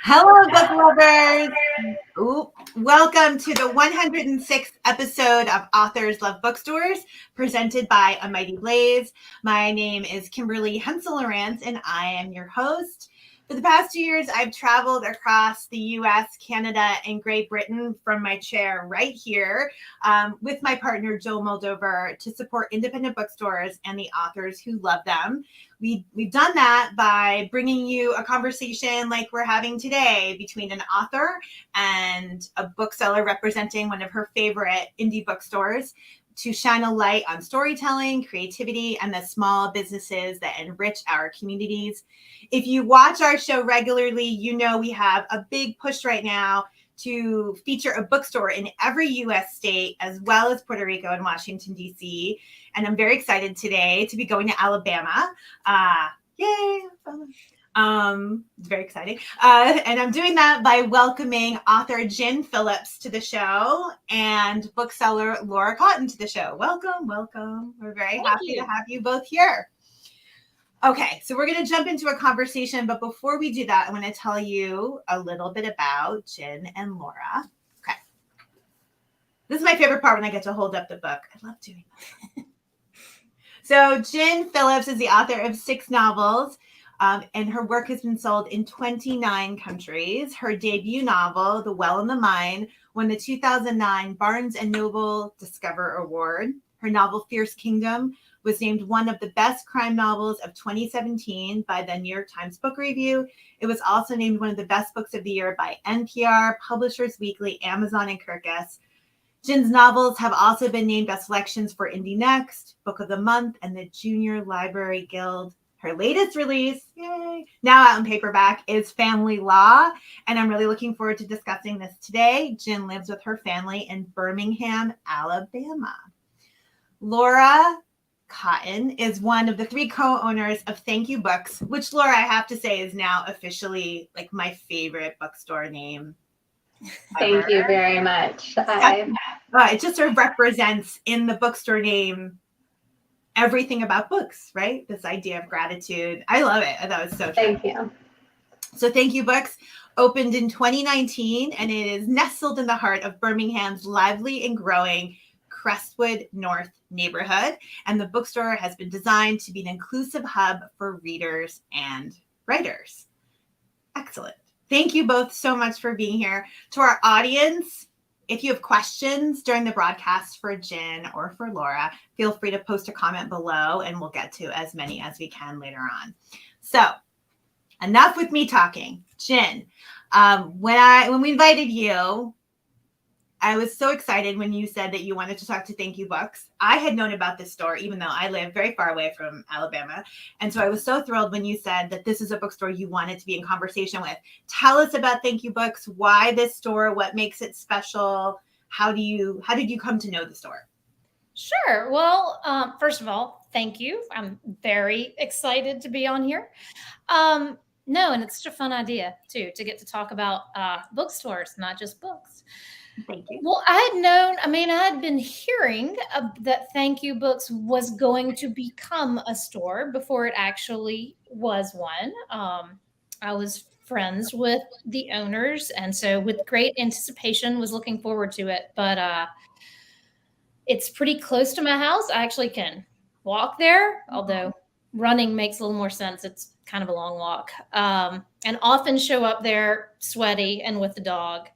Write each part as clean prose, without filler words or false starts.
Hello, book lovers. Welcome to the 106th episode of Authors Love Bookstores, presented by A Mighty Blaze. My name is Kimberly Hensle Lowrance, and I am your host. For the past 2 years, I've traveled across the U.S., Canada, and Great Britain from my chair right here with my partner, Joe Moldover, to support independent bookstores and the authors who love them. We've done that by bringing you a conversation like we're having today between an author and a bookseller representing one of her favorite indie bookstores to shine a light on storytelling, creativity, and the small businesses that enrich our communities. If you watch our show regularly, you know we have a big push right now to feature a bookstore in every U.S. state, as well as Puerto Rico and Washington, D.C. And I'm very excited today to be going to Alabama. Yay! It's very exciting. And I'm doing that by welcoming author Jyn Phillips to the show and bookseller Laura Cotton to the show. Welcome, welcome. We're very happy to have you both here. Okay, so we're going to jump into a conversation, but before we do that, I want to tell you a little bit about Jyn and Laura. Okay. This is my favorite part when I get to hold up the book. I love doing that. So Jyn Phillips is the author of 6 novels, and her work has been sold in 29 countries. Her debut novel, The Well and the Mine, won the 2009 Barnes & Noble Discover Award. Her novel, Fierce Kingdom, was named one of the best crime novels of 2017 by the New York Times Book Review. It was also named one of the best books of the year by NPR, Publishers Weekly, Amazon, and Kirkus. Jyn's novels have also been named as selections for Indie Next, Book of the Month, and the Junior Library Guild. Her latest release, yay, now out in paperback, is Family Law, and I'm really looking forward to discussing this today. Jyn lives with her family in Birmingham, Alabama. Laura Cotton is one of the 3 co-owners of Thank You Books, which, Laura, I have to say is now officially like my favorite bookstore name ever. Thank you very much. It just sort of represents in the bookstore name everything about books, right? This idea of gratitude. I love it. I thought it was so true. Thank you. So Thank You Books opened in 2019, and it is nestled in the heart of Birmingham's lively and growing Crestwood North neighborhood. And the bookstore has been designed to be an inclusive hub for readers and writers. Excellent. Thank you both so much for being here. To our audience, if you have questions during the broadcast for Jyn or for Laura, feel free to post a comment below and we'll get to as many as we can later on. So enough with me talking. Jyn, when we invited you, I was so excited when you said that you wanted to talk to Thank You Books. I had known about this store, even though I live very far away from Alabama. And so I was so thrilled when you said that this is a bookstore you wanted to be in conversation with. Tell us about Thank You Books. Why this store? What makes it special? How did you come to know the store? Sure. Well, first of all, thank you. I'm very excited to be on here. And it's such a fun idea, too, to get to talk about bookstores, not just books. Thank you. Well, I had been hearing that Thank You Books was going to become a store before it actually was one. I was friends with the owners, and so with great anticipation was looking forward to it. But it's pretty close to my house. I actually can walk there, although running makes a little more sense. It's kind of a long walk, and often show up there sweaty and with the dog.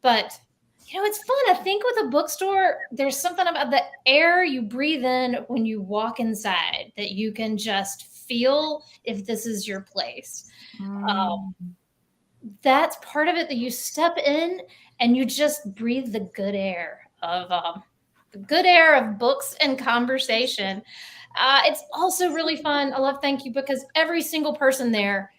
But it's fun. I think with a bookstore, there's something about the air you breathe in when you walk inside that you can just feel if this is your place. That's part of it, that you step in and you just breathe the good air of books and conversation. It's also really fun. I love Thank You because every single person there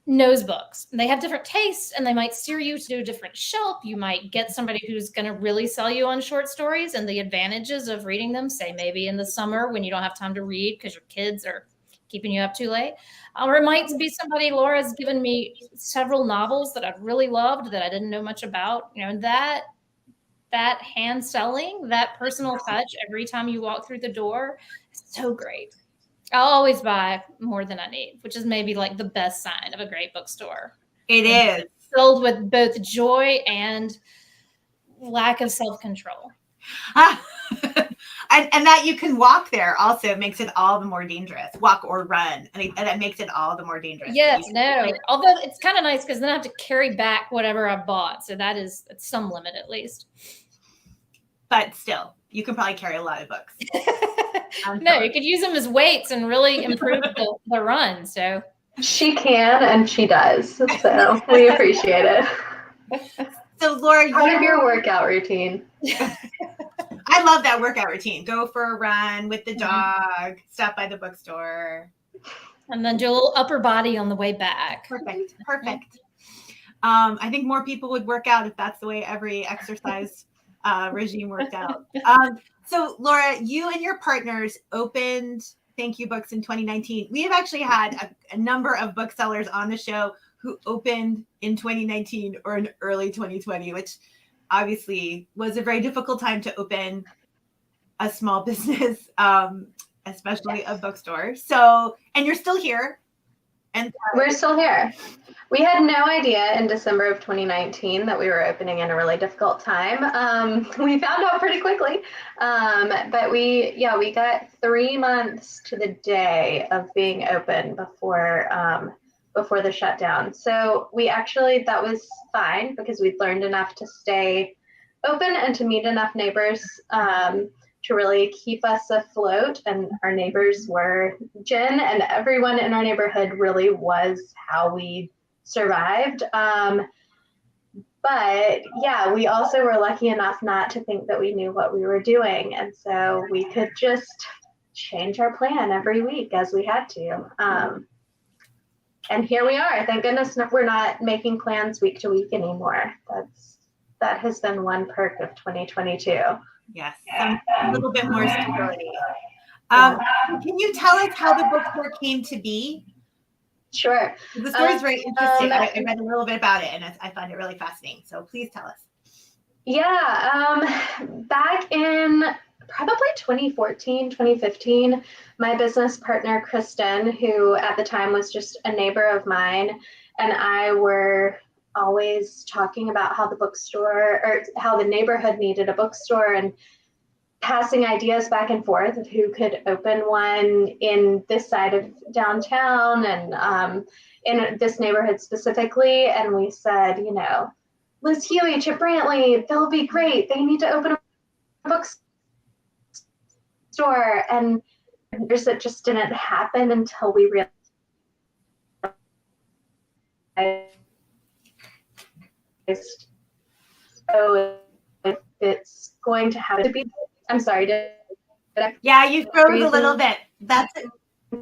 knows books. They have different tastes and they might steer you to a different shelf. You might get somebody who's going to really sell you on short stories and the advantages of reading them, say maybe in the summer when you don't have time to read because your kids are keeping you up too late. Or it might be somebody, Laura's given me several novels that I've really loved that I didn't know much about. That hand selling, that personal touch every time you walk through the door is so great. I'll always buy more than I need, which is maybe like the best sign of a great bookstore. It is. Filled with both joy and lack of self-control. And that you can walk there also makes it all the more dangerous. Walk or run, and it makes it all the more dangerous. Yes, no. Although it's kind of nice because then I have to carry back whatever I bought, so that's some limit at least. But still, you can probably carry a lot of books. No, you could use them as weights and really improve the run. So she can, and she does. So we appreciate it. So Laura, part of your workout routine. I love that workout routine. Go for a run with the dog, stop by the bookstore. And then do a little upper body on the way back. Perfect. I think more people would work out if that's the way every exercise regime worked out. So Laura, you and your partners opened Thank You Books in 2019. We have actually had a number of booksellers on the show who opened in 2019 or in early 2020, which obviously was a very difficult time to open a small business, especially a bookstore. So, and you're still here. And we're still here. We had no idea in December of 2019 that we were opening in a really difficult time. We found out pretty quickly, but we got 3 months to the day of being open before the shutdown. So that was fine because we'd learned enough to stay open and to meet enough neighbors to really keep us afloat. And our neighbors were Jyn, and everyone in our neighborhood really was how we survived. But yeah, we also were lucky enough not to think that we knew what we were doing. And so we could just change our plan every week as we had to. And here we are. Thank goodness we're not making plans week to week anymore. That has been one perk of 2022. Yes, a little bit more stability. Can you tell us how the bookstore came to be? Sure. The story is very interesting. I read a little bit about it, and I find it really fascinating. So please tell us. Yeah, back in probably 2014, 2015, my business partner, Kristen, who at the time was just a neighbor of mine, and I were always talking about how the bookstore or how the neighborhood needed a bookstore and passing ideas back and forth of who could open one in this side of downtown and in this neighborhood specifically. And we said, Liz Huey, Chip Brantley, they'll be great. They need to open a bookstore. And it just didn't happen until we realized if it's going to happen to be, I'm sorry, did I? Yeah, you froze a little bit. That's it.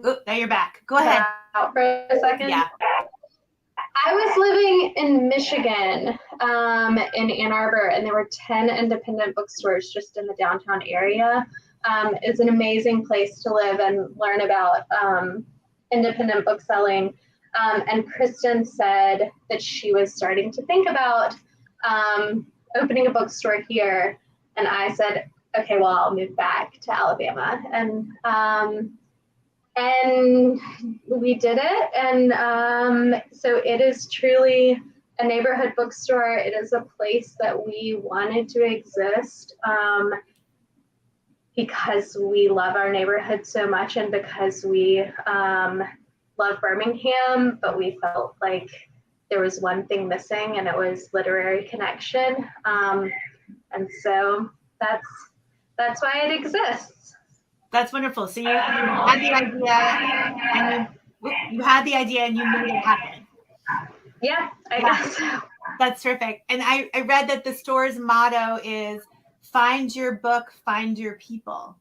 Oop, now you're back. Go ahead. Out for a second. Yeah. I was living in Michigan, in Ann Arbor, and there were 10 independent bookstores just in the downtown area. It's an amazing place to live and learn about independent bookselling. And Kristen said that she was starting to think about opening a bookstore here. And I said, okay, well, I'll move back to Alabama. And we did it. And so it is truly a neighborhood bookstore. It is a place that we wanted to exist because we love our neighborhood so much and because we love Birmingham, but we felt like there was one thing missing, and it was literary connection. And so that's why it exists. That's wonderful. So you had the idea, and you made it happen. Yeah, I guess so. That's terrific. And I read that the store's motto is "Find your book, find your people."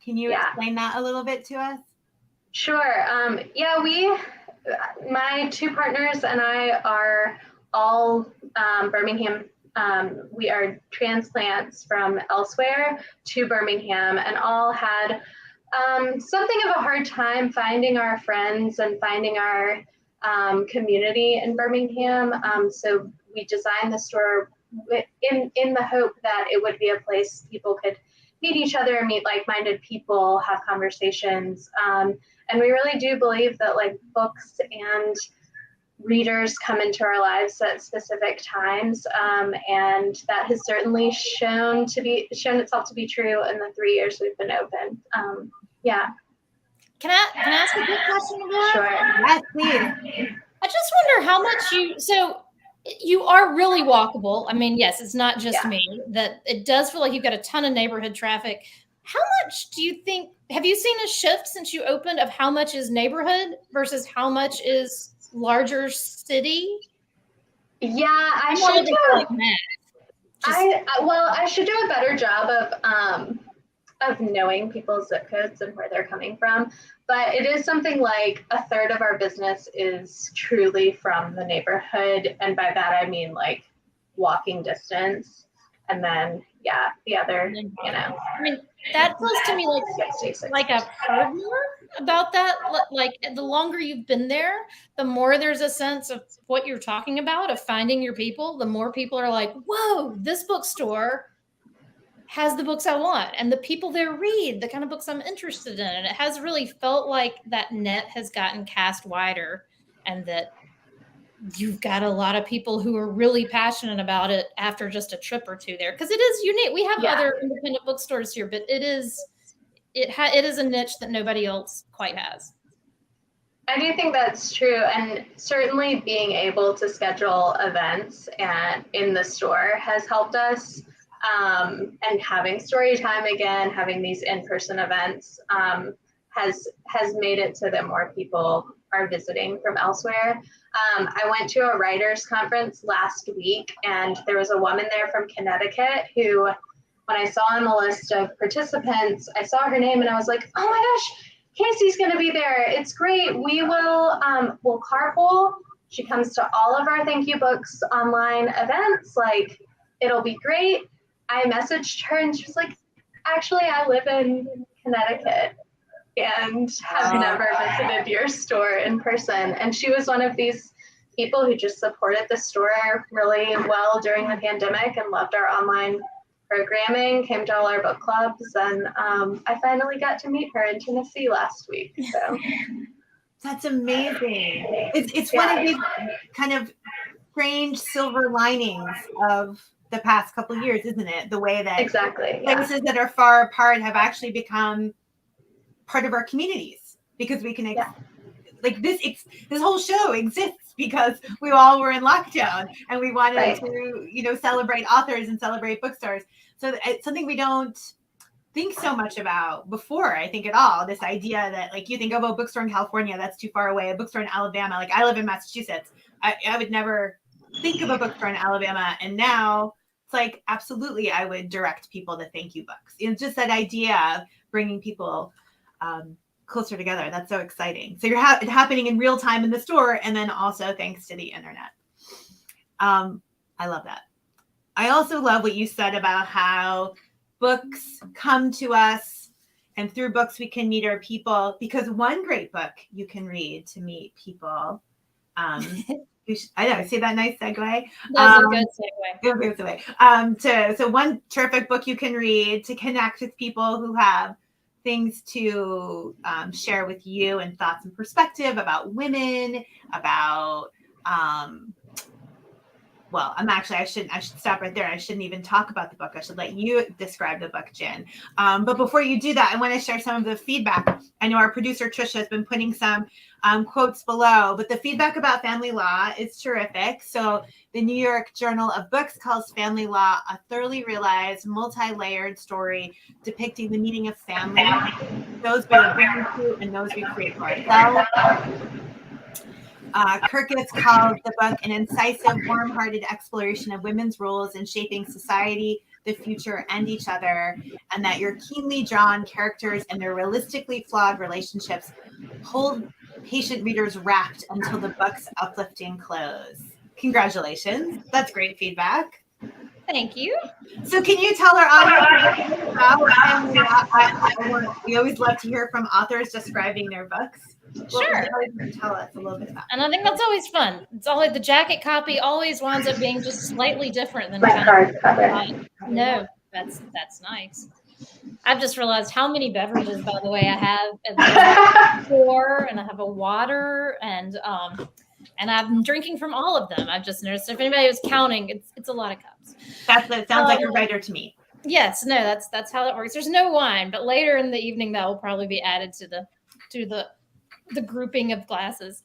Can you explain that a little bit to us? Sure. My two partners and I are all Birmingham. We are transplants from elsewhere to Birmingham, and all had something of a hard time finding our friends and finding our community in Birmingham. So we designed the store in the hope that it would be a place people could meet each other, meet like-minded people, have conversations. And we really do believe that books and readers come into our lives at specific times, and that has certainly shown itself to be true in the 3 years we've been open. Yeah. Can I ask a quick question of that? Sure. Yes, please. I just wonder how much you are really walkable. I mean, yes, it's not just Yeah. me, that it does feel like you've got a ton of neighborhood traffic. How much do you think, have you seen a shift since you opened of how much is neighborhood versus how much is larger city? Yeah, I should do a better job of knowing people's zip codes and where they're coming from. But it is something like a third of our business is truly from the neighborhood. And by that, I mean like walking distance. And then, yeah, the other, I mean, that feels to me like I've heard more about that. Like the longer you've been there, the more there's a sense of what you're talking about, of finding your people, the more people are like, whoa, this bookstore has the books I want, and the people there read the kind of books I'm interested in. And it has really felt like that net has gotten cast wider, and that you've got a lot of people who are really passionate about it after just a trip or two there. Because it is unique. We have other independent bookstores here, but it is a niche that nobody else quite has. I do think that's true. And certainly being able to schedule events in the store has helped us. And having story time again, having these in-person events has made it so that more people are visiting from elsewhere. I went to a writers conference last week, and there was a woman there from Connecticut who, when I saw on the list of participants, I saw her name and I was like, oh my gosh, Casey's going to be there. It's great. We'll carpool. She comes to all of our Thank You Books online events. Like, it'll be great. I messaged her and she was like, actually, I live in Connecticut and have never visited your store in person. And she was one of these people who just supported the store really well during the pandemic and loved our online programming, came to all our book clubs. And I finally got to meet her in Tennessee last week. So That's amazing. It's one of these kind of strange silver linings of the past couple of years, isn't it? The way that places that are far apart have actually become part of our communities, because we can like this whole show exists because we all were in lockdown and we wanted to celebrate authors and celebrate bookstores. So it's something we don't think so much about before, I think, at all. This idea that, like, you think of a bookstore in California, that's too far away, a bookstore in Alabama. Like, I live in Massachusetts. I would never think of a bookstore in Alabama, and now it's like, absolutely, I would direct people to Thank You Books. It's just that idea of bringing people closer together. That's so exciting. So it's happening in real time in the store, and then also thanks to the internet. I love that. I also love what you said about how books come to us, and through books we can meet our people, because one great book you can read to meet people. I know, see that nice segue? That's a good segue. So one terrific book you can read to connect with people who have things to share with you, and thoughts and perspective about women, about I should stop right there. I shouldn't even talk about the book. I should let you describe the book, Jyn. But before you do that, I want to share some of the feedback. I know our producer, Trisha, has been putting some quotes below, but the feedback about family law is terrific. So the New York Journal of Books calls Family Law a thoroughly realized, multi-layered story depicting the meaning of family, those we bring to and those we create for ourselves. Kirkus calls the book an incisive, warm-hearted exploration of women's roles in shaping society, the future, and each other, and that your keenly drawn characters and their realistically flawed relationships hold patient readers rapt until the book's uplifting close. Congratulations. That's great feedback. Thank you. So can you tell our audience about family law? We always love to hear from authors describing their books. Sure. Tell us a little bit about. And I think that's always fun. It's always, the jacket copy always winds up being just slightly different than no, that's nice. I've just realized how many beverages, by the way, I have at the store, and I have a water, and And I'm drinking from all of them. I've just noticed. If anybody was counting, it's a lot of cups. That sounds like a writer to me. Yes, no, that's how that works. There's no wine, but later in the evening that will probably be added to the grouping of glasses.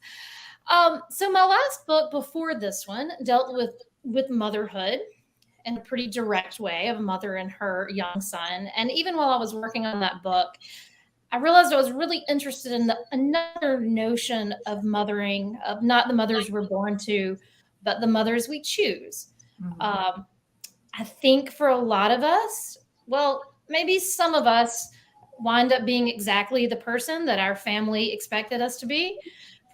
So my last book before this one dealt with motherhood in a pretty direct way, of a mother and her young son. And even while I was working on that book, I realized I was really interested in another notion of mothering, of not the mothers we're born to, but the mothers we choose. Mm-hmm. I think for a lot of us, well, maybe some of us wind up being exactly the person that our family expected us to be.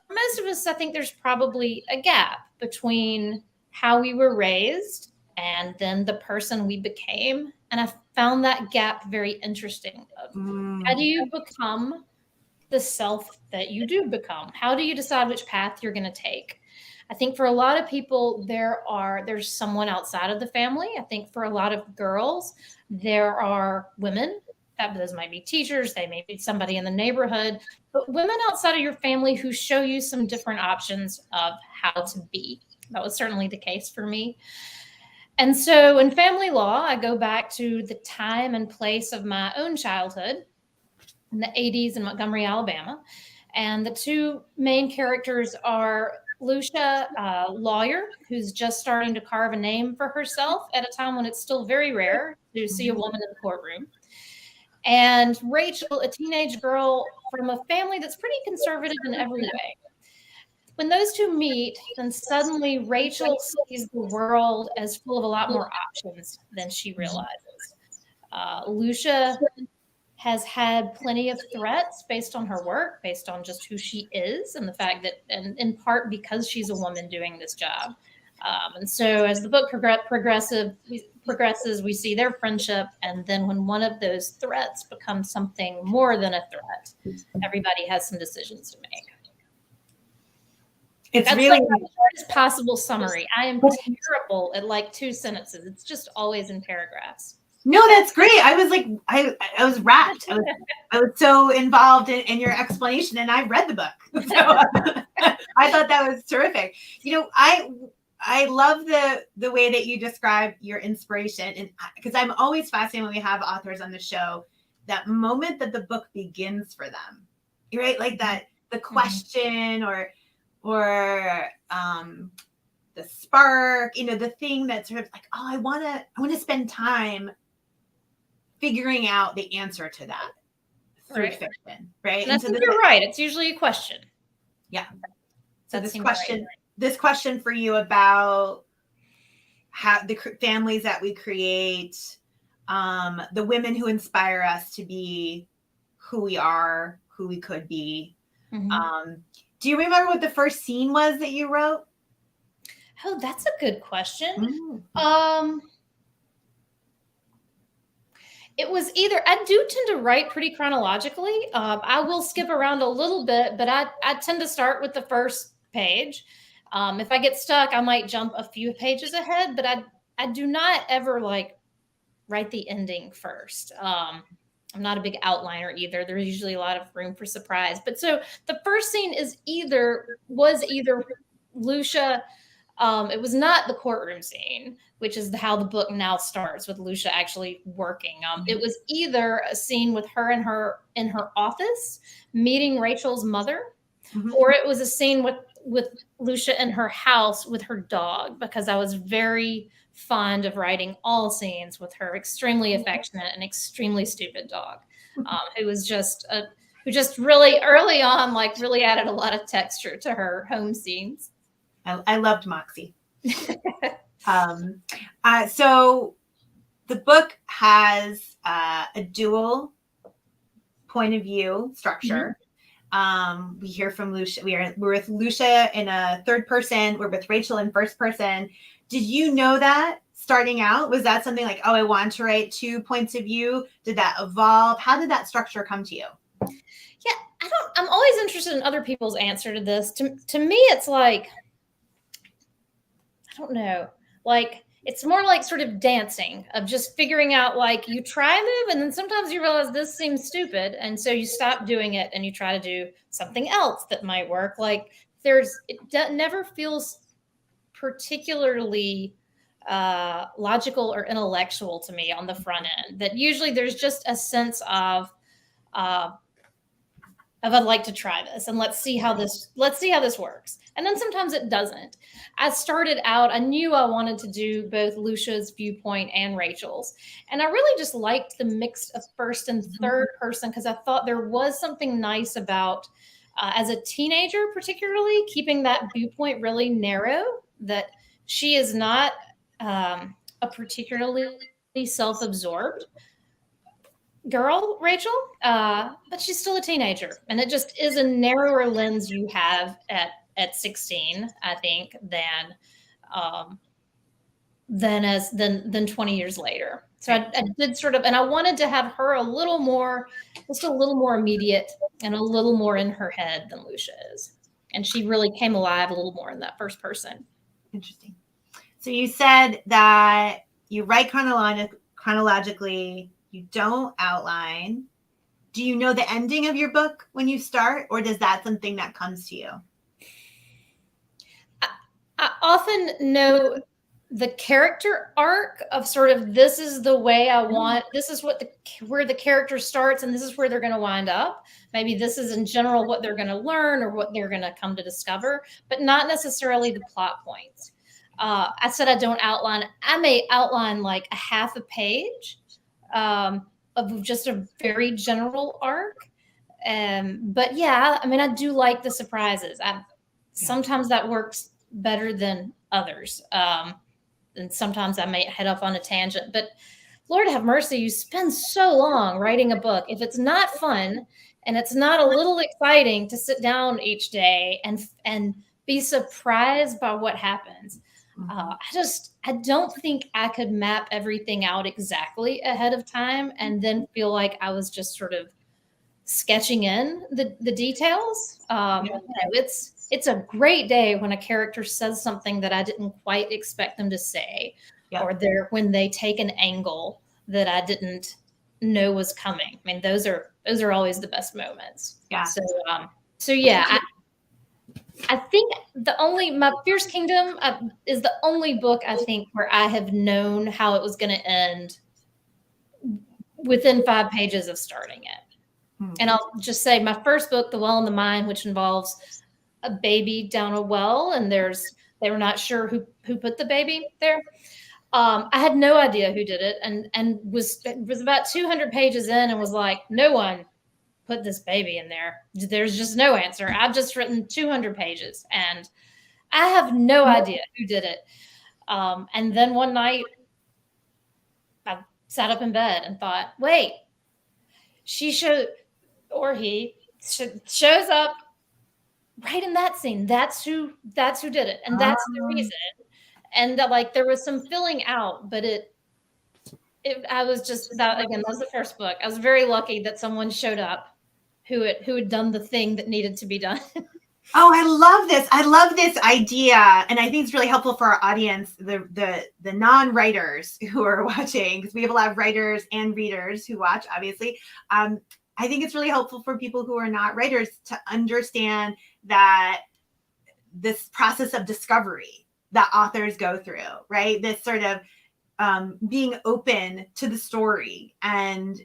For most of us, I think there's probably a gap between how we were raised and then the person we became. And I found that gap very interesting. How do you become the self that you do become? How do you decide which path you're going to take? I think for a lot of people, there's someone outside of the family. I think for a lot of girls, there are women. Those might be teachers, they may be somebody in the neighborhood, but women outside of your family who show you some different options of how to be. That was certainly the case for me. And so in family law, I go back to the time and place of my own childhood in the 80s in Montgomery, Alabama. And the two main characters are Lucia, a lawyer who's just starting to carve a name for herself at a time when it's still very rare to see a woman in the courtroom. And Rachel, a teenage girl from a family that's pretty conservative in every way. When those two meet, then suddenly Rachel sees the world as full of a lot more options than she realizes. Lucia has had plenty of threats based on her work, based on just who she is, and the fact that, and in part because she's a woman doing this job. And so as the book progresses, we see their friendship. And then when one of those threats becomes something more than a threat, everybody has some decisions to make. That's really like the shortest possible summary. I am terrible at like 2 sentences. It's just always in paragraphs. No, that's great. I was like, I was rapt. I was so involved in your explanation, and I read the book. So I thought that was terrific. You know, I love the way that you describe your inspiration, and because I'm always fascinated when we have authors on the show, that moment that the book begins for them, right? Like that, the question or the spark, you know, the thing that's sort of like, oh, I want to spend time figuring out the answer to that through fiction, right? And so you're right. It's usually a question. Yeah. So this question for you about how the families that we create, the women who inspire us to be who we are, who we could be. Do you remember what the first scene was that you wrote? Oh, that's a good question. It was either, I do tend to write pretty chronologically. I will skip around a little bit, but I tend to start with the first page. If I get stuck, I might jump a few pages ahead, but I do not ever like write the ending first. I'm not a big outliner either. There's usually a lot of room for surprise. But so the first scene was either Lucia. It was not the courtroom scene, which is how the book now starts with Lucia actually working. It was either a scene with her in her office meeting Rachel's mother, or it was a scene with Lucia in her house with her dog, because I was very fond of writing all scenes with her extremely affectionate and extremely stupid dog, who just really early on, like really added a lot of texture to her home scenes. I loved Moxie. So the book has a dual point of view structure. We hear from Lucia. We're with Lucia in a third person. We're with Rachel in first person. Did you know that starting out? Was that something like, oh, I want to write 2 points of view? Did that evolve? How did that structure come to you? Yeah, I'm always interested in other people's answer to this. To me, it's like, I don't know, like it's more like sort of dancing, of just figuring out, like you try a move and then sometimes you realize this seems stupid. And so you stop doing it and you try to do something else that might work, like never feels particularly logical or intellectual to me on the front end. That usually there's just a sense of I'd like to try this and let's see how this works. And then sometimes it doesn't. I started out, I knew I wanted to do both Lucia's viewpoint and Rachel's. And I really just liked the mix of first and third person because I thought there was something nice about, as a teenager particularly, keeping that viewpoint really narrow, that she is not a particularly self-absorbed girl, Rachel, but she's still a teenager, and it just is a narrower lens you have at 16, I think, than 20 years later. So I did sort of, and I wanted to have her just a little more immediate and a little more in her head than Lucia is, and she really came alive a little more in that first person. Interesting. So you said that you write chronologically. You don't outline. Do you know the ending of your book when you start, or is that something that comes to you? I often know the character arc of sort of, this is the way I want, this is where the character starts and this is where they're going to wind up. Maybe this is in general what they're going to learn or what they're going to come to discover, but not necessarily the plot points. I said I don't outline. I may outline like a half a page of just a very general arc. But yeah, I mean, I do like the surprises. Sometimes that works better than others. And sometimes I may head off on a tangent, but Lord have mercy, you spend so long writing a book. If it's not fun and it's not a little exciting to sit down each day and be surprised by what happens, I don't think I could map everything out exactly ahead of time and then feel like I was just sort of sketching in the details. It's a great day when a character says something that I didn't quite expect them to say, or when they take an angle that I didn't know was coming. I mean, those are always the best moments. Yeah. So yeah, I think my Fierce Kingdom is the only book I think where I have known how it was going to end within 5 pages of starting it. Mm-hmm. And I'll just say my first book, The Well in the Mind, which involves a baby down a well, and they were not sure who put the baby there. I had no idea who did it, and was about 200 pages in and was like, no one put this baby in there. There's just no answer. I've just written 200 pages and I have no idea who did it. And then one night I sat up in bed and thought, wait, he shows up right in that scene. That's who did it. And that's the reason. And that, like, there was some filling out, but I was just, that was the first book. I was very lucky that someone showed up who had done the thing that needed to be done. Oh, I love this. I love this idea. And I think it's really helpful for our audience, the non-writers who are watching, because we have a lot of writers and readers who watch, obviously. I think it's really helpful for people who are not writers to understand that this process of discovery that authors go through, right? This sort of being open to the story and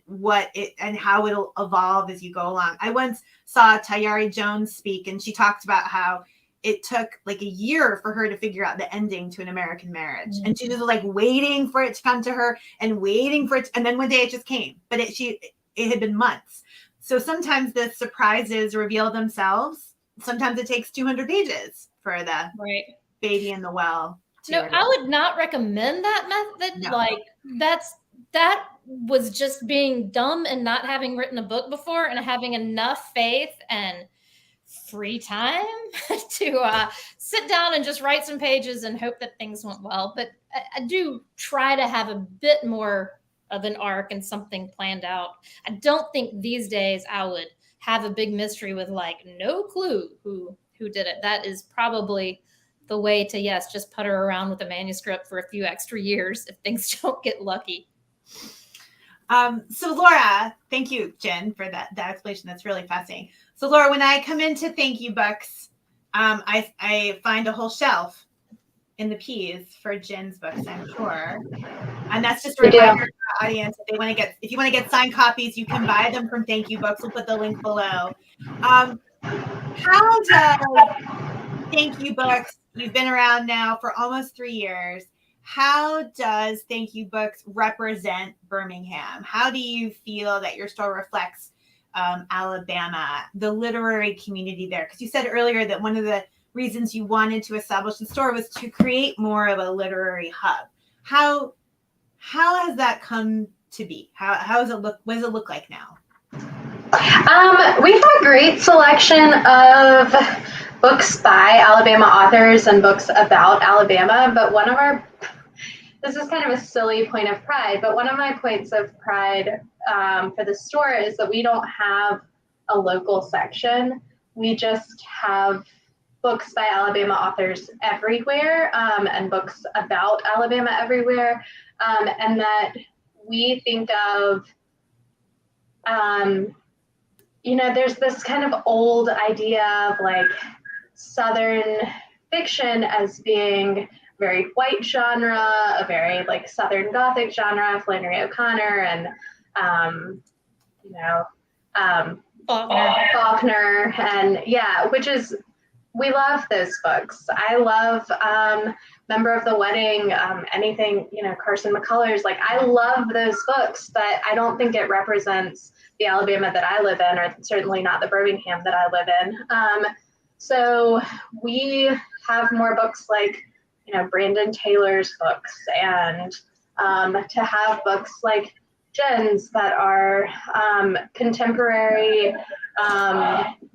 how it'll evolve as you go along. I once saw Tayari Jones speak, and she talked about how it took like a year for her to figure out the ending to An American Marriage. Mm-hmm. And she was like waiting for it to come to her and waiting for it. And then one day it just came, but it had been months. So sometimes the surprises reveal themselves. Sometimes it takes 200 pages for the baby in the well. No, I would not recommend that method. No. Like that was just being dumb and not having written a book before and having enough faith and free time to sit down and just write some pages and hope that things went well. But I do try to have a bit more of an arc and something planned out. I don't think these days I would have a big mystery with like no clue who did it. That is probably the way to, just putter around with a manuscript for a few extra years if things don't get lucky. So Laura, thank you, Jyn, for that explanation. That's really fascinating. So Laura, when I come into Thank You Books I find a whole shelf in the P's for Jyn's books, I'm sure. And that's just a reminder to the audience, if you want to get signed copies, you can buy them from Thank You Books. We'll put the link below. How does Thank You Books, you've been around now for almost 3 years, how does Thank You Books represent Birmingham? How do you feel that your store reflects Alabama, the literary community there? Because you said earlier that one of the reasons you wanted to establish the store was to create more of a literary hub. How has that come to be? How does it look? What does it look like now? We have a great selection of books by Alabama authors and books about Alabama, but this is kind of a silly point of pride, but one of my points of pride for the store is that we don't have a local section. We just have books by Alabama authors everywhere, and books about Alabama everywhere, and that we think of, there's this kind of old idea of like Southern fiction as being very white genre, a very like Southern Gothic genre, Flannery O'Connor and, Faulkner, and we love those books. I love Member of the Wedding, anything, Carson McCullers. Like, I love those books, but I don't think it represents the Alabama that I live in, or certainly not the Birmingham that I live in. So we have more books like, Brandon Taylor's books, and to have books like Jyn's that are contemporary,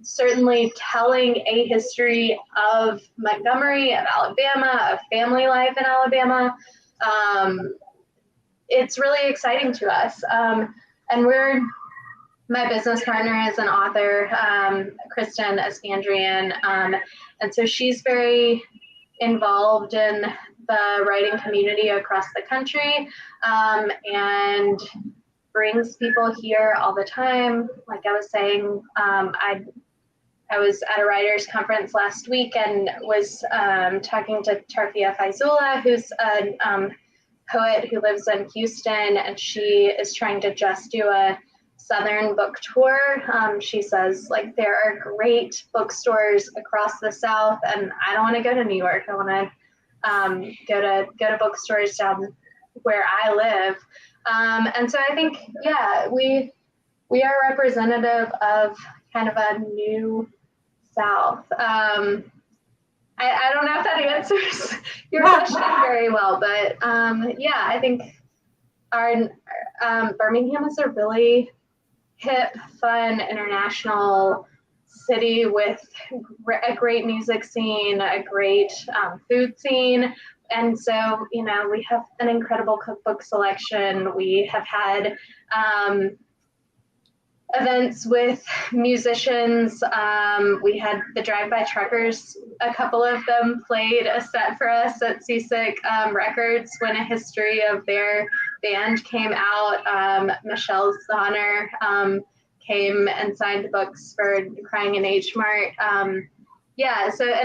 certainly telling a history of Montgomery, of Alabama, of family life in Alabama. It's really exciting to us. And my business partner is an author, Kristen Eskandrian, and so she's very involved in the writing community across the country, and brings people here all the time. Like I was saying, I was at a writers conference last week and was talking to Tarfia Faizullah, who's a poet who lives in Houston, and she is trying to just do a Southern book tour. She says, like, there are great bookstores across the South, and I don't want to go to New York. I want to go to bookstores down where I live. And so I think, we are representative of kind of a new South. I don't know if that answers your question very well, but I think our Birmingham is a really hip, fun, international city with a great music scene, a great food scene. And so, we have an incredible cookbook selection. We have had events with musicians. We had the Drive-By Truckers, a couple of them played a set for us at Seasick Records when a history of their band came out. Michelle Zahner came and signed books for Crying in H Mart. And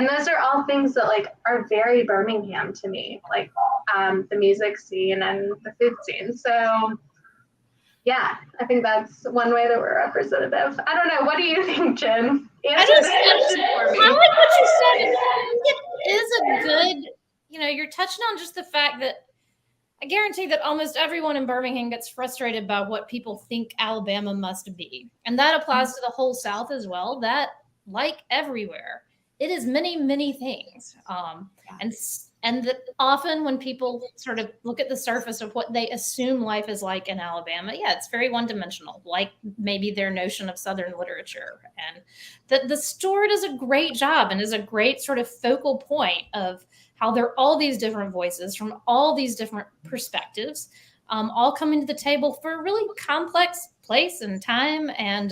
those are all things that like are very Birmingham to me, like the music scene and the food scene. So I think that's one way that we're representative. I don't know. What do you think, Jyn? I like what you said. It is a good, you're touching on just the fact that I guarantee that almost everyone in Birmingham gets frustrated by what people think Alabama must be. And that applies to the whole South as well. That, like everywhere, it is many, many things. And that often when people sort of look at the surface of what they assume life is like in Alabama, it's very one-dimensional, like maybe their notion of Southern literature. And the store does a great job and is a great sort of focal point of how there are all these different voices from all these different perspectives, all coming to the table for a really complex place and time. And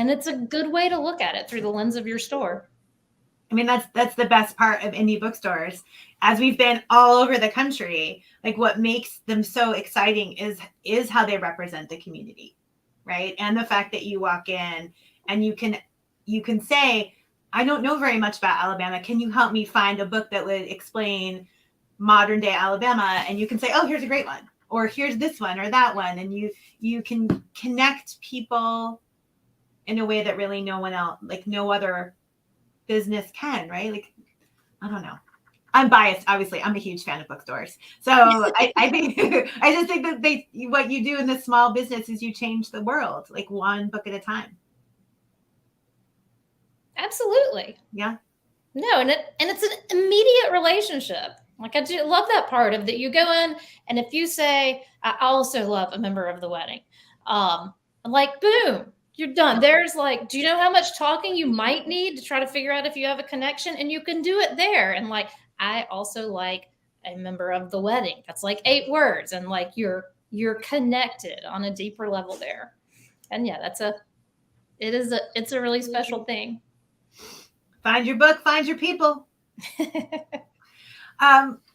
it's a good way to look at it through the lens of your store. I mean, that's the best part of indie bookstores. As we've been all over the country, like what makes them so exciting is how they represent the community, right? And the fact that you walk in and you can say, I don't know very much about Alabama. Can you help me find a book that would explain modern day Alabama? And you can say, oh, here's a great one, or here's this one or that one. And you can connect people in a way that really no one else, like no other business can, right? Like, I don't know. I'm biased, obviously. I'm a huge fan of bookstores. So I think I just think that what you do in the small business is you change the world, like one book at a time. Absolutely. Yeah. No, and it's an immediate relationship. Like I do love that part of that. You go in, and if you say, I also love A Member of the Wedding, like boom, you're done. There's like, do you know how much talking you might need to try to figure out if you have a connection? And you can do it there. And like, I also like A Member of the Wedding. That's like 8 words, and like you're connected on a deeper level there. And yeah, it's a really special thing. Find your book, find your people.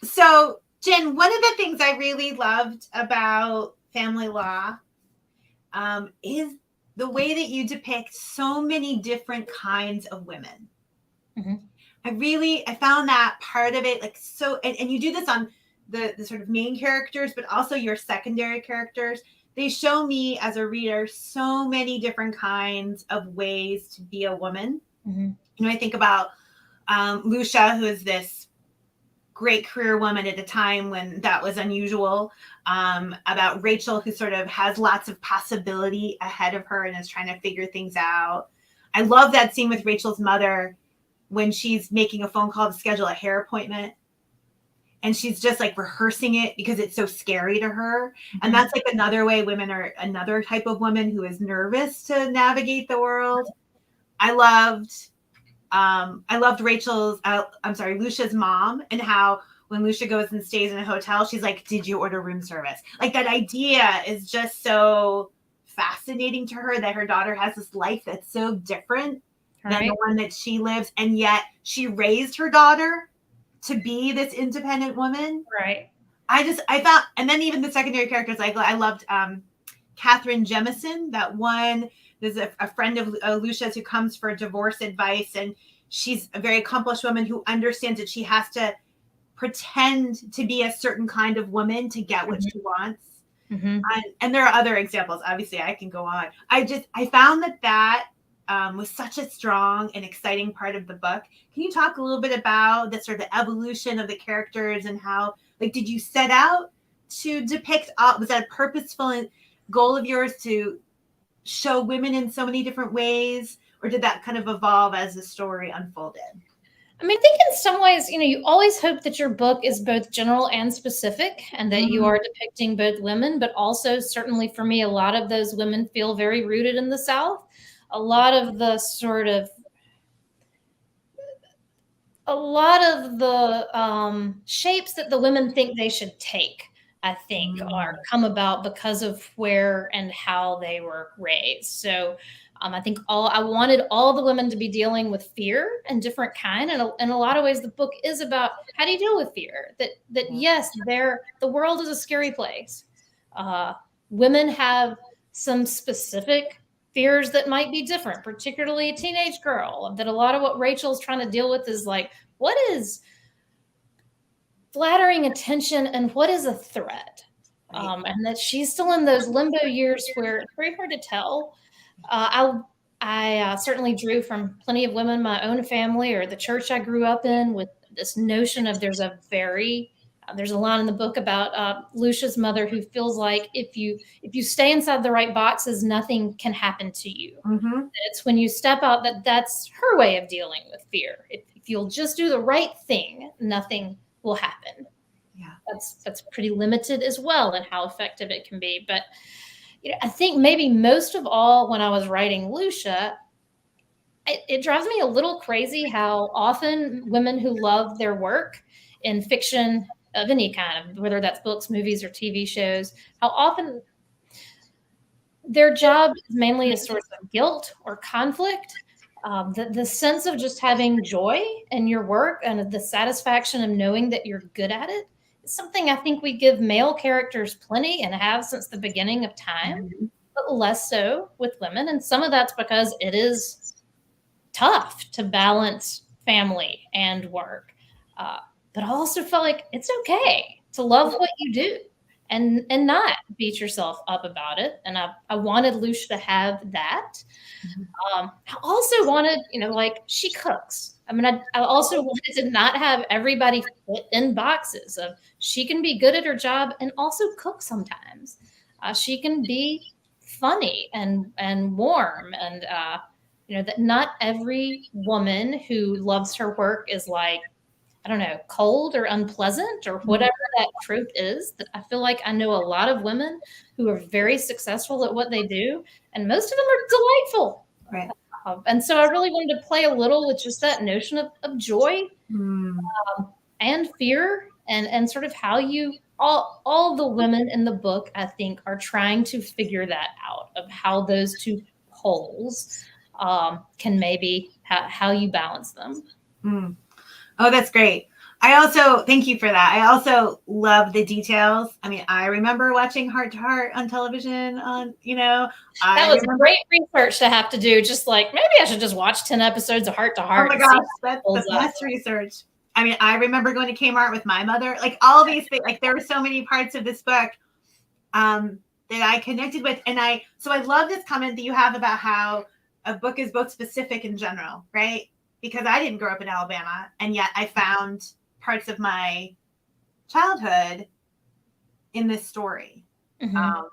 So Jyn, one of the things I really loved about family law is the way that you depict so many different kinds of women. Mm-hmm. I found that part of it, like, so, and you do this on the sort of main characters, but also your secondary characters. They show me as a reader so many different kinds of ways to be a woman. Mm-hmm. You know, I think about Lucia, who is this great career woman at a time when that was unusual, about Rachel, who sort of has lots of possibility ahead of her and is trying to figure things out. I love that scene with Rachel's mother when she's making a phone call to schedule a hair appointment. And she's just like rehearsing it because it's so scary to her. Mm-hmm. And that's like another way women are another type of woman who is nervous to navigate the world. I loved Lucia's mom, and how when Lucia goes and stays in a hotel, she's like, did you order room service? Like, that idea is just so fascinating to her, that her daughter has this life that's so different than the one that she lives. And yet she raised her daughter to be this independent woman. Right. I found, and then even the secondary characters, I loved Catherine Jemison, that one. There's a friend of Lucia's who comes for divorce advice, and she's a very accomplished woman who understands that she has to pretend to be a certain kind of woman to get what she wants. Mm-hmm. And there are other examples. Obviously, I can go on. I found that was such a strong and exciting part of the book. Can you talk a little bit about the sort of evolution of the characters, and how, like, did you set out to depict, was that a purposeful goal of yours to show women in so many different ways, or did that kind of evolve as the story unfolded? I mean, I think in some ways, you always hope that your book is both general and specific, and that you are depicting both women, but also, certainly for me, a lot of those women feel very rooted in the South. A lot of the shapes that the women think they should take, I think, come about because of where and how they were raised. So I think I wanted all the women to be dealing with fear and different kind. And in a lot of ways, the book is about how do you deal with fear? That yes, the world is a scary place. Women have some specific fears that might be different, particularly a teenage girl. That a lot of what Rachel's trying to deal with is like, what is flattering attention and what is a threat? And that she's still in those limbo years where it's very hard to tell. I certainly drew from plenty of women in my own family or the church I grew up in, with this notion of there's a line in the book about Lucia's mother who feels like if you stay inside the right boxes, nothing can happen to you. Mm-hmm. It's when you step out that's her way of dealing with fear. If you'll just do the right thing, nothing will happen. Yeah, that's pretty limited as well in how effective it can be. But I think maybe most of all, when I was writing Lucia, it drives me a little crazy how often women who love their work in fiction of any kind, whether that's books, movies, or TV shows, how often their job is mainly a source of guilt or conflict. The sense of just having joy in your work and the satisfaction of knowing that you're good at it is something I think we give male characters plenty and have since the beginning of time, but less so with women. And some of that's because it is tough to balance family and work. But I also felt like it's okay to love what you do and not beat yourself up about it. And I wanted Lucia to have that. I also wanted, like she cooks. I mean, I also wanted to not have everybody fit in boxes of she can be good at her job and also cook sometimes. She can be funny and warm and that not every woman who loves her work is like, I don't know, cold or unpleasant or whatever that trope is. That I feel like I know a lot of women who are very successful at what they do, and most of them are delightful. Right. And so I really wanted to play a little with just that notion of joy and fear and sort of how you all the women in the book, I think, are trying to figure that out of how those two poles can maybe how you balance them. Oh, that's great. I also, thank you for that. I also love the details. I mean, I remember watching Heart to Heart on television that was great research to have to do. Just like, maybe I should just watch 10 episodes of Heart to Heart. Oh my gosh, that's the best research. I mean, I remember going to Kmart with my mother, like all these things, like there were so many parts of this book that I connected with. And so I love this comment that you have about how a book is both specific and general, right? Because I didn't grow up in Alabama, and yet I found parts of my childhood in this story. I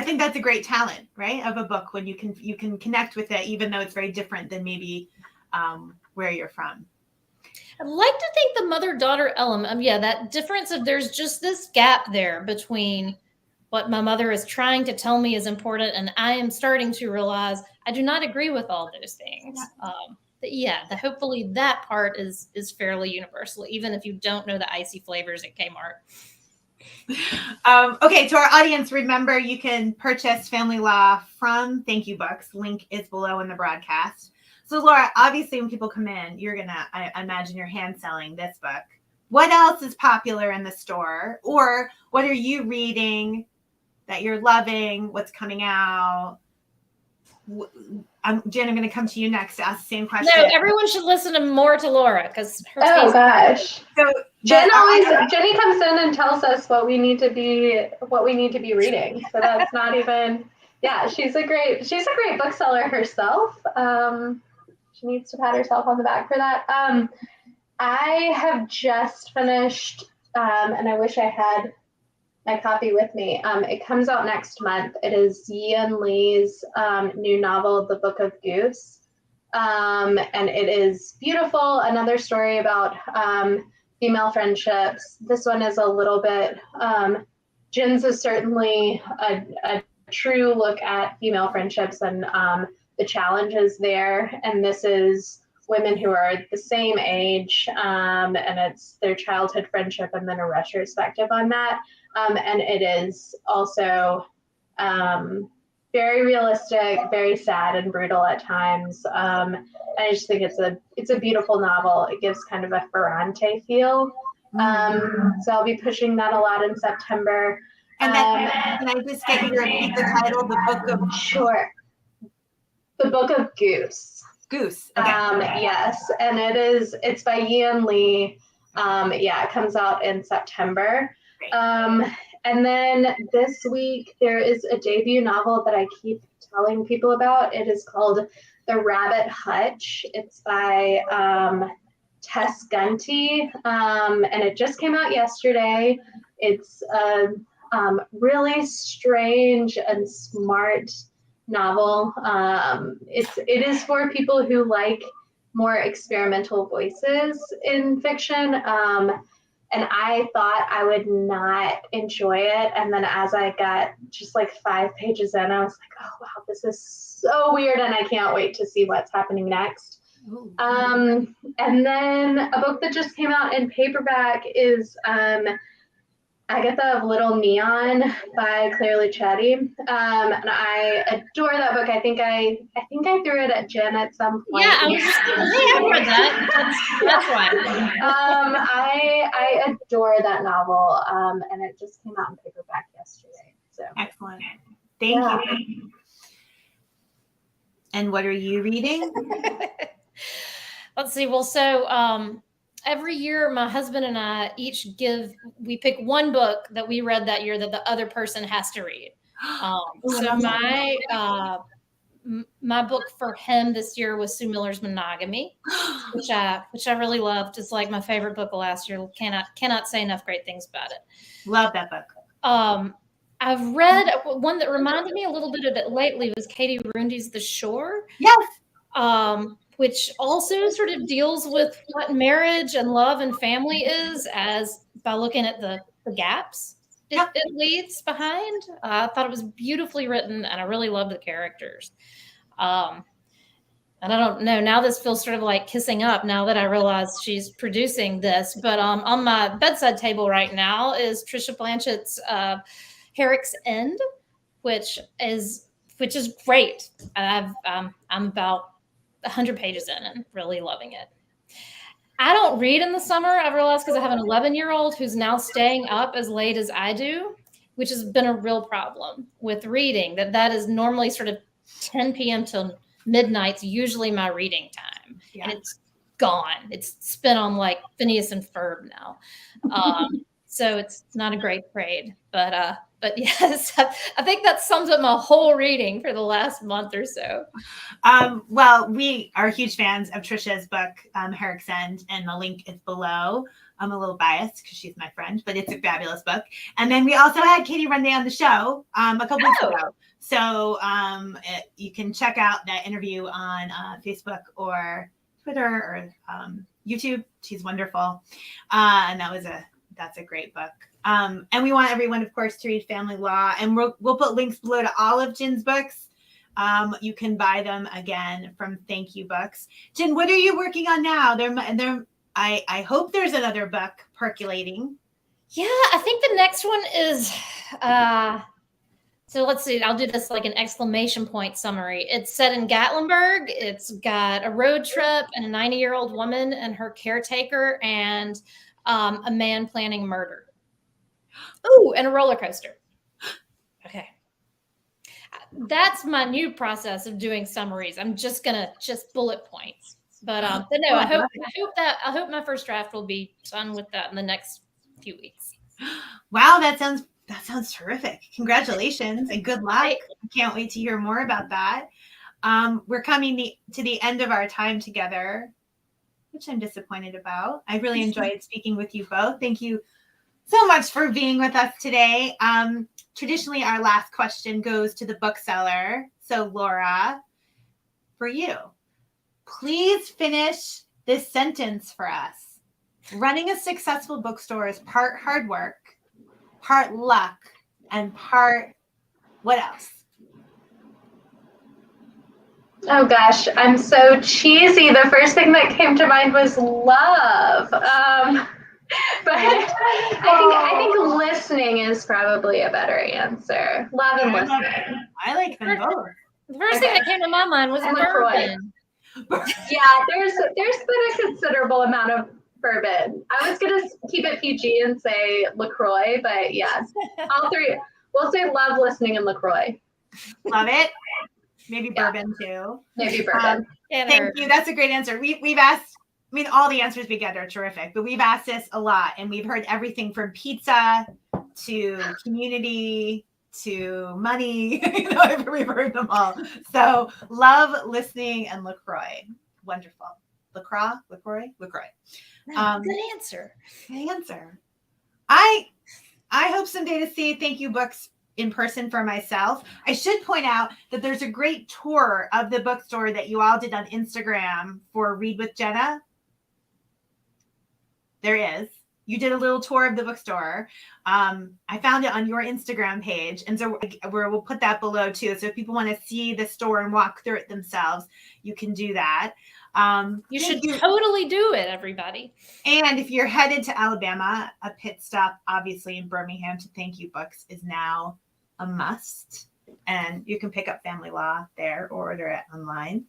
think that's a great talent, right, of a book when you can connect with it, even though it's very different than maybe where you're from. I'd like to think the mother-daughter element, that difference of there's just this gap there between what my mother is trying to tell me is important, and I am starting to realize I do not agree with all those things. Hopefully that part is fairly universal, even if you don't know the icy flavors at Kmart. Okay, to our audience, remember you can purchase Family Law from Thank You Books. Link is below in the broadcast. So Laura, obviously when people come in, you're gonna, I imagine you're hand selling this book. What else is popular in the store? Or what are you reading that you're loving? What's coming out? Jyn, I'm going to come to you next to ask the same question. No, everyone should listen more to Laura because her taste. Oh gosh. So Jenny comes in and tells us what we need to be reading. So that's not even. Yeah, she's a great bookseller herself. She needs to pat herself on the back for that. I have just finished, and I wish I had my copy with me. It comes out next month. It is Jyn Lee's new novel, The Book of Goose. And it is beautiful. Another story about female friendships. This one is a little bit, Jyn's is certainly a true look at female friendships and the challenges there. And this is women who are the same age, and it's their childhood friendship and then a retrospective on that. And it is also very realistic, very sad and brutal at times. I just think it's a beautiful novel. It gives kind of a Ferrante feel. So I'll be pushing that a lot in September. And then can I just get you to repeat the title, The Book of... Sure. The Book of Goose. Goose. Okay. Yes, and it's by Jyn Lee. It comes out in September. And then this week there is a debut novel that I keep telling people about. It is called The Rabbit Hutch. It's by Tess Gunty, and it just came out yesterday. It's a really strange and smart novel. It is for people who like more experimental voices in fiction. And I thought I would not enjoy it. And then as I got just like 5 pages in, I was like, oh, wow, this is so weird. And I can't wait to see what's happening next. And then a book that just came out in paperback is Agatha of Little Neon by Claire Luchetti. And I adore that book. I think I threw it at Jyn at some point. Yeah, I was just I've read that. That's right. I adore that novel. And it just came out in paperback yesterday. So excellent. Thank you. And what are you reading? Let's see. Well, so every year my husband and I we pick one book that we read that year that the other person has to read. So my book for him this year was Sue Miller's Monogamy, which I really loved. It's like my favorite book of last year. Cannot say enough great things about it. Love that book. I've read one that reminded me a little bit of it lately was Katie Runde's The Shore. Yes. Which also sort of deals with what marriage and love and family is as by looking at the gaps it leaves behind. I thought it was beautifully written and I really loved the characters. And I don't know, now this feels sort of like kissing up now that I realize she's producing this, but on my bedside table right now is Trisha Blanchett's Herrick's End, which is great. I'm about 100 pages in and really loving it. I don't read in the summer, I've realized, because I have an 11-year-old who's now staying up as late as I do, which has been a real problem with reading. That is normally sort of 10 p.m. till midnight's usually my reading time. Yeah. And it's gone. It's spent on like Phineas and Ferb now. So it's not a great trade, but yes, I think that sums up my whole reading for the last month or so. Well, we are huge fans of Trisha's book, Herrick's End, and the link is below. I'm a little biased because she's my friend, but it's a fabulous book. And then we also had Katie Runde on the show a couple weeks ago. So you can check out that interview on Facebook or Twitter or YouTube. She's wonderful. And that's a great book. And we want everyone, of course, to read Family Law. And we'll put links below to all of Jyn's books. You can buy them again from Thank You Books. Jyn, what are you working on now? I hope there's another book percolating. Yeah, I think the next one is so let's see, I'll do this like an exclamation point summary. It's set in Gatlinburg. It's got a road trip and a 90-year-old woman and her caretaker and a man planning murder. Ooh, and a roller coaster. Okay. That's my new process of doing summaries. I'm just gonna bullet points. But no, I hope my first draft will be done with that in the next few weeks. Wow, that sounds terrific. Congratulations and good luck. I can't wait to hear more about that. We're coming to the end of our time together, which I'm disappointed about. I really enjoyed speaking with you both. Thank you so much for being with us today. Traditionally, our last question goes to the bookseller. So, Laura, for you, please finish this sentence for us. Running a successful bookstore is part hard work, part luck, and part what else? Oh gosh, I'm so cheesy. The first thing that came to mind was love. But I think listening is probably a better answer. Love and listening. I like them both. The first thing that came to my mind was bourbon. Yeah, there's been a considerable amount of bourbon. I was gonna keep it PG and say LaCroix, but yes, all three. We'll say love, listening, and LaCroix. Love it. Maybe bourbon too. Maybe bourbon. Thank you. That's a great answer. We've asked. I mean, all the answers we get are terrific, but we've asked this a lot, and we've heard everything from pizza to community to money. We've heard them all. So, love, listening, and LaCroix. Wonderful. LaCroix. Good answer. Good answer. I hope someday to see Thank You Books in person for myself. I should point out that there's a great tour of the bookstore that you all did on Instagram for Read with Jenna. There is. You did a little tour of the bookstore. I found it on your Instagram page. And so we'll put that below too. So if people want to see the store and walk through it themselves, you can do that. You should totally do it, everybody. And if you're headed to Alabama, a pit stop, obviously in Birmingham to Thank You Books is now a must. And you can pick up Family Law there or order it online.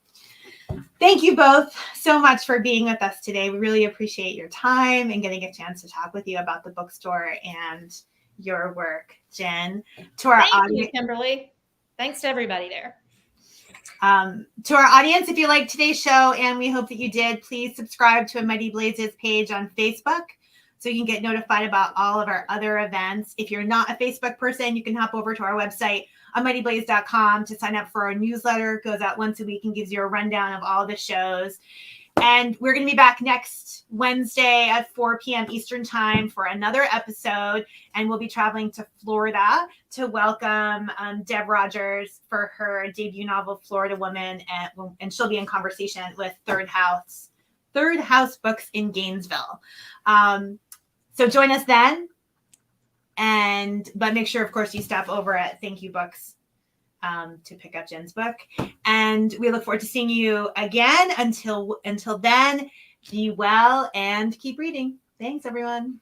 Thank you both so much for being with us today. We really appreciate your time and getting a chance to talk with you about the bookstore and your work, Jyn. To our Thank audience, you, Kimberly. Thanks to everybody there. To our audience, if you liked today's show, and we hope that you did, please subscribe to A Mighty Blazes page on Facebook so you can get notified about all of our other events. If you're not a Facebook person, you can hop over to our website, amightyblaze.com, to sign up for our newsletter. It goes out once a week and gives you a rundown of all the shows. And we're going to be back next Wednesday at 4 p.m. Eastern time for another episode. And we'll be traveling to Florida to welcome Deb Rogers for her debut novel, Florida Woman. And she'll be in conversation with Third House Books in Gainesville. So join us then. But make sure, of course, you stop over at Thank You Books to pick up Jyn's book. And we look forward to seeing you again. Until then, be well and keep reading. Thanks, everyone.